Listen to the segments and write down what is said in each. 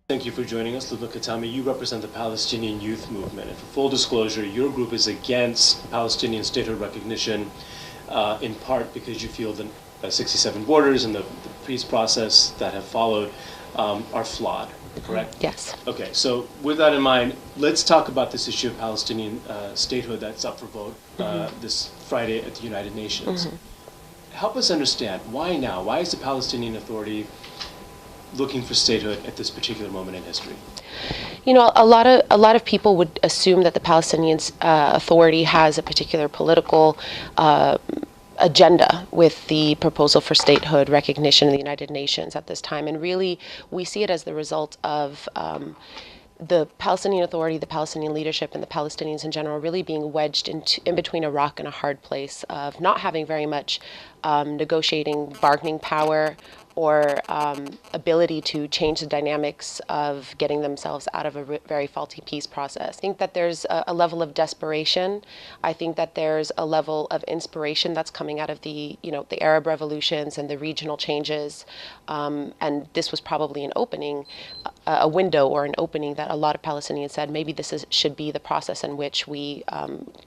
Thank you for joining us, Lulu Katami. You represent the Palestinian Youth Movement. And for full disclosure, your group is against Palestinian statehood recognition, in part because you feel the 67 borders and the peace process that have followed are flawed, correct? Yes. Okay, so with that in mind, let's talk about this issue of Palestinian statehood that's up for vote this Friday at the United Nations. Help us understand, why now? Why is the Palestinian Authority looking for statehood at this particular moment in history? You know, a lot of people would assume that the Palestinian Authority has a particular political agenda with the proposal for statehood recognition in the United Nations at this time, and really we see it as the result of the Palestinian Authority, the Palestinian leadership, and the Palestinians in general really being wedged in between a rock and a hard place of not having very much negotiating, bargaining power, or ability to change the dynamics of getting themselves out of a very faulty peace process. I think that there's a level of desperation. I think that there's a level of inspiration that's coming out of the Arab revolutions and the regional changes. And this was probably an opening, a window or an opening that a lot of Palestinians said, maybe this should be the process in which we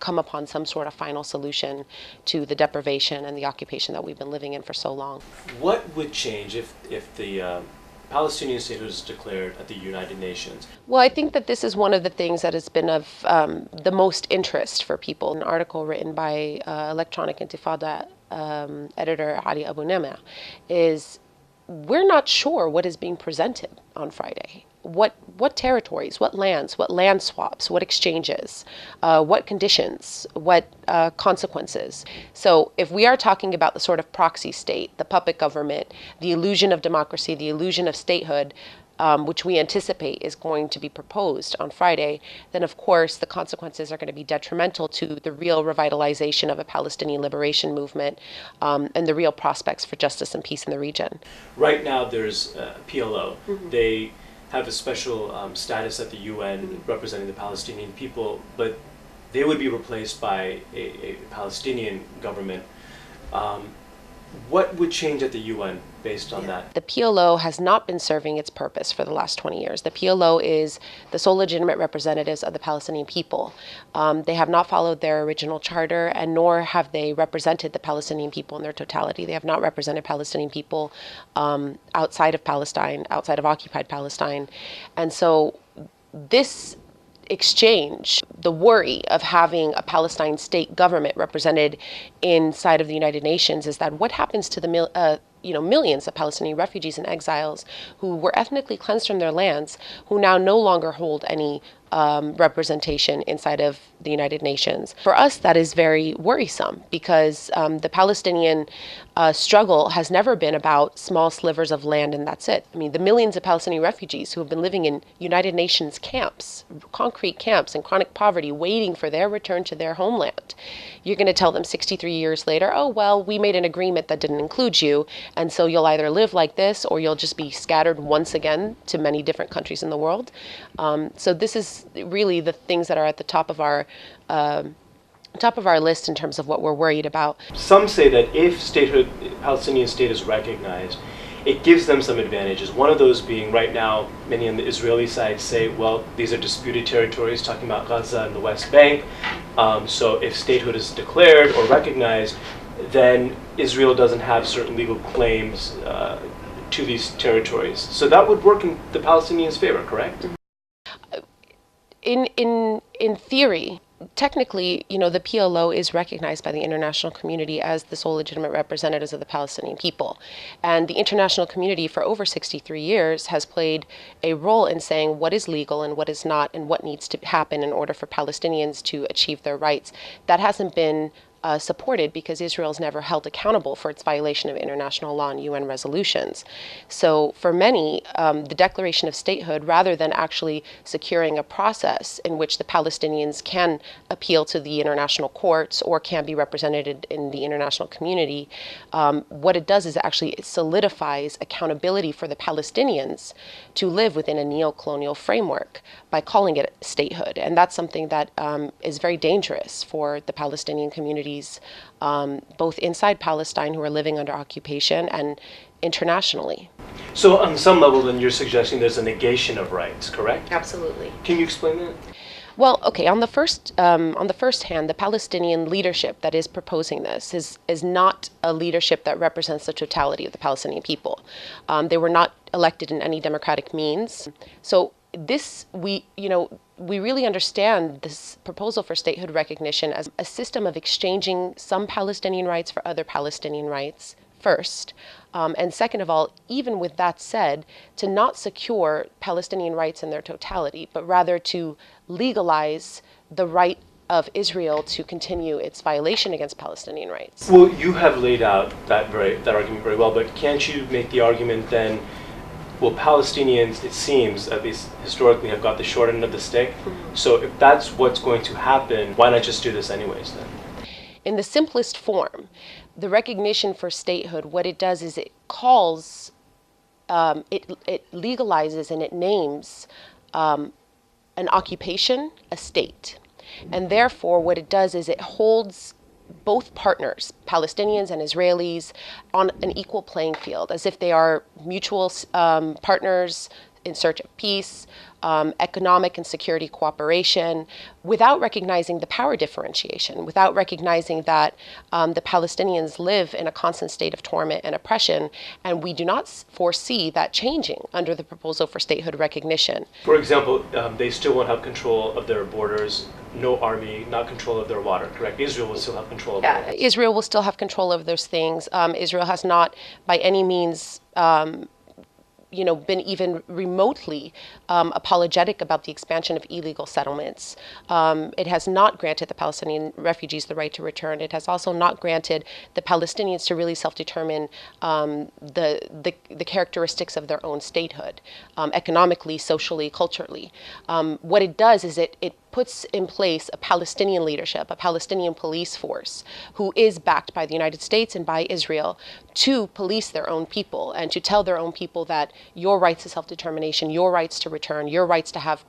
come upon some sort of final solution to the deprivation and the occupation that we've been living in for so long. What would change if the Palestinian statehood is declared at the United Nations? Well, I think that this is one of the things that has been of the most interest for people. An article written by Electronic Intifada editor Ali Abu Nema is, we're not sure what is being presented on Friday. What territories, what lands, what land swaps, what exchanges, what conditions, what consequences. So if we are talking about the sort of proxy state, the puppet government, the illusion of democracy, the illusion of statehood, which we anticipate is going to be proposed on Friday, then of course the consequences are going to be detrimental to the real revitalization of a Palestinian liberation movement and the real prospects for justice and peace in the region. Right now there's PLO. They have a special status at the UN representing the Palestinian people, but they would be replaced by a Palestinian government. What would change at the UN based on that? The PLO has not been serving its purpose for the last 20 years. The PLO is the sole legitimate representatives of the Palestinian people. They have not followed their original charter, and nor have they represented the Palestinian people in their totality. They have not represented Palestinian people outside of Palestine, outside of occupied Palestine. And so this exchange, the worry of having a Palestine state government represented inside of the United Nations, is that what happens to the millions of Palestinian refugees and exiles who were ethnically cleansed from their lands, who now no longer hold any representation inside of the United Nations. For us, that is very worrisome because the Palestinian struggle has never been about small slivers of land and that's it. I mean, the millions of Palestinian refugees who have been living in United Nations camps, concrete camps in chronic poverty, waiting for their return to their homeland. You're going to tell them 63 years later, oh, well, we made an agreement that didn't include you, and so you'll either live like this or you'll just be scattered once again to many different countries in the world. So this is really the things that are at the top of our list in terms of what we're worried about. Some say that if statehood, Palestinian state is recognized, it gives them some advantages. One of those being, right now, many on the Israeli side say, well, these are disputed territories, talking about Gaza and the West Bank. So if statehood is declared or recognized, then Israel doesn't have certain legal claims to these territories. So that would work in the Palestinians' favor, correct? In theory, technically, the PLO is recognized by the international community as the sole legitimate representatives of the Palestinian people. And the international community for over 63 years has played a role in saying what is legal and what is not, and what needs to happen in order for Palestinians to achieve their rights. That hasn't been supported because Israel's never held accountable for its violation of international law and UN resolutions. So for many, the declaration of statehood, rather than actually securing a process in which the Palestinians can appeal to the international courts or can be represented in the international community, what it does is actually it solidifies accountability for the Palestinians to live within a neo-colonial framework by calling it statehood. And that's something that is very dangerous for the Palestinian communities, both inside Palestine who are living under occupation and internationally. So on some level, then you're suggesting there's a negation of rights, correct? Absolutely. Can you explain that? Well, okay. On the first hand, the Palestinian leadership that is proposing this is not a leadership that represents the totality of the Palestinian people. They were not elected in any democratic means. So this, we really understand this proposal for statehood recognition as a system of exchanging some Palestinian rights for other Palestinian rights first. And second of all, even with that said, to not secure Palestinian rights in their totality, but rather to legalize the right of Israel to continue its violation against Palestinian rights. Well, you have laid out that argument very well, but can't you make the argument then, well, Palestinians, it seems, at least historically, have got the short end of the stick. Mm-hmm. So if that's what's going to happen, why not just do this anyways then? In the simplest form, the recognition for statehood, what it does is it calls, it legalizes and it names an occupation a state. And therefore, what it does is it holds both partners, Palestinians and Israelis, on an equal playing field, as if they are mutual partners in search of peace, economic and security cooperation, without recognizing the power differentiation, without recognizing that the Palestinians live in a constant state of torment and oppression, and we do not foresee that changing under the proposal for statehood recognition. For example, they still won't have control of their borders, no army, not control of their water, correct? Israel will still have control of their Israel will still have control of those things. Israel has not by any means been even remotely apologetic about the expansion of illegal settlements. It has not granted the Palestinian refugees the right to return. It has also not granted the Palestinians to really self-determine the characteristics of their own statehood, economically, socially, culturally. What it does is it puts in place a Palestinian leadership, a Palestinian police force, who is backed by the United States and by Israel to police their own people and to tell their own people that your rights to self-determination, your rights to return, your rights to have,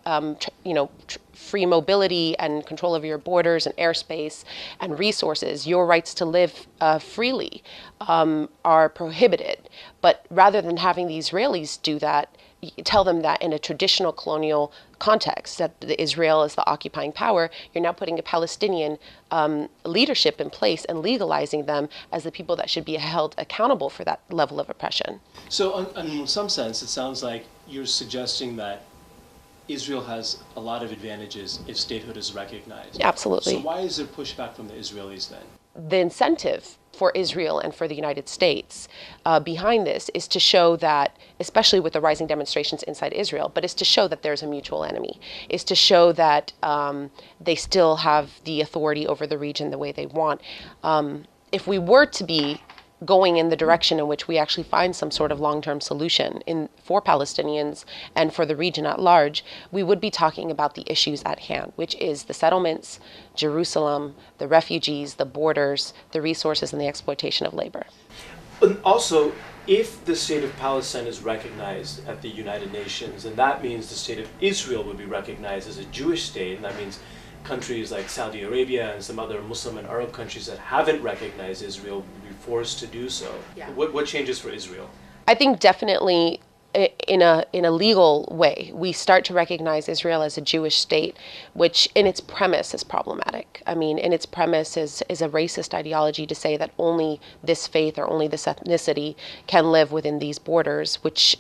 free mobility and control over your borders and airspace and resources, your rights to live freely are prohibited. But rather than having the Israelis do that, tell them that in a traditional colonial context, that Israel is the occupying power, you're now putting a Palestinian leadership in place and legalizing them as the people that should be held accountable for that level of oppression. So in some sense, it sounds like you're suggesting that Israel has a lot of advantages if statehood is recognized. Absolutely. So why is there pushback from the Israelis then? The incentive for Israel and for the United States behind this is to show that, especially with the rising demonstrations inside Israel, but is to show that there's a mutual enemy, is to show that they still have the authority over the region the way they want. If we were to be going in the direction in which we actually find some sort of long-term solution for Palestinians and for the region at large, we would be talking about the issues at hand, which is the settlements, Jerusalem, the refugees, the borders, the resources, and the exploitation of labor. And also, if the state of Palestine is recognized at the United Nations, and that means the state of Israel would be recognized as a Jewish state, and that means countries like Saudi Arabia and some other Muslim and Arab countries that haven't recognized Israel will be forced to do so. Yeah. What changes for Israel? I think definitely in a legal way, we start to recognize Israel as a Jewish state, which in its premise is problematic. I mean, in its premise is a racist ideology to say that only this faith or only this ethnicity can live within these borders, which,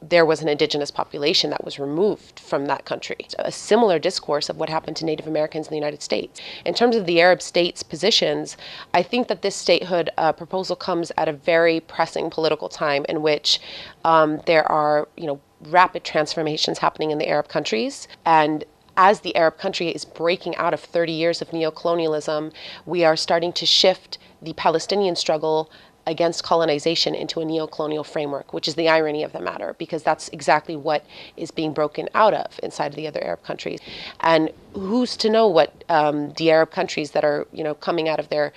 there was an indigenous population that was removed from that country. A similar discourse of what happened to Native Americans in the United States. In terms of the Arab states' positions, I think that this statehood proposal comes at a very pressing political time in which there are, rapid transformations happening in the Arab countries. And as the Arab country is breaking out of 30 years of neocolonialism, we are starting to shift the Palestinian struggle against colonization into a neocolonial framework, which is the irony of the matter, because that's exactly what is being broken out of inside of the other Arab countries. And who's to know what the Arab countries that are, coming out of the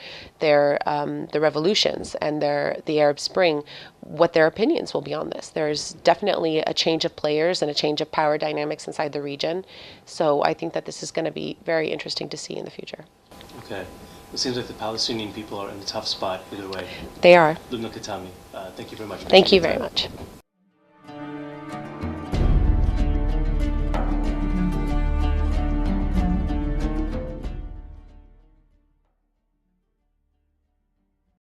revolutions and the Arab Spring, what their opinions will be on this. There's definitely a change of players and a change of power dynamics inside the region. So I think that this is going to be very interesting to see in the future. Okay. It seems like the Palestinian people are in a tough spot either way. They are. Lubna Katami, thank you very much. Thank you very much.